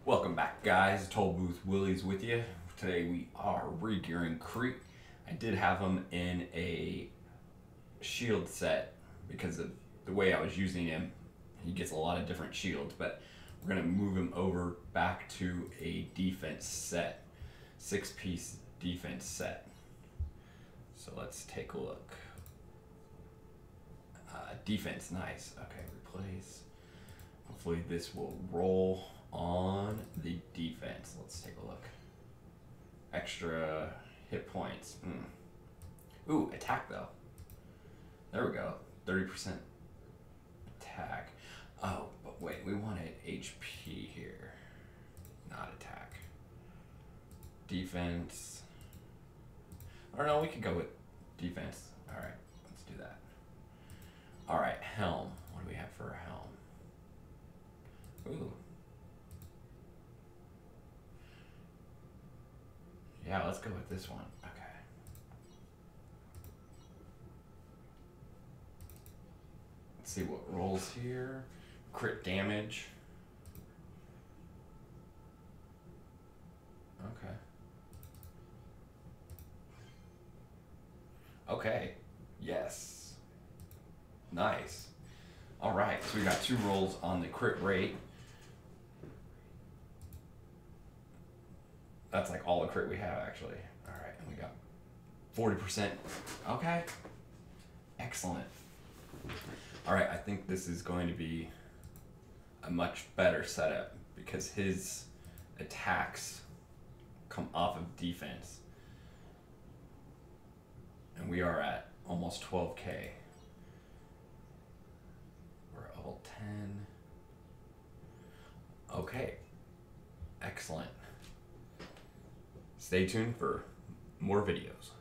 Welcome back, guys. Toll Booth Willie's with you. Today we are regearing Crete. I did have him in a shield set because of the way I was using him. He gets a lot of different shields, but we're going to move him over back to a defense set. 6-piece defense set. So let's take a look. Defense, nice. Okay, replace. Hopefully this will roll on the defense. Let's take a look. Extra hit points. Ooh, attack though. There we go. 30% attack. Oh, but wait, we wanted HP here, not attack. Defense. Or no, we could go with defense. All right, let's do that. All right, helm. What do we have for a helm? Ooh. Yeah, let's go with this one. Okay. Let's see what rolls here. Crit damage. Okay. Okay. Yes. Nice. All right, so we got 2 rolls on the crit rate. That's like all the crit we have, actually. All right, and we got 40%. Okay. Excellent. All right, I think this is going to be a much better setup because his attacks come off of defense. And we are at almost 12K. We're at level 10. Okay. Excellent. Stay tuned for more videos.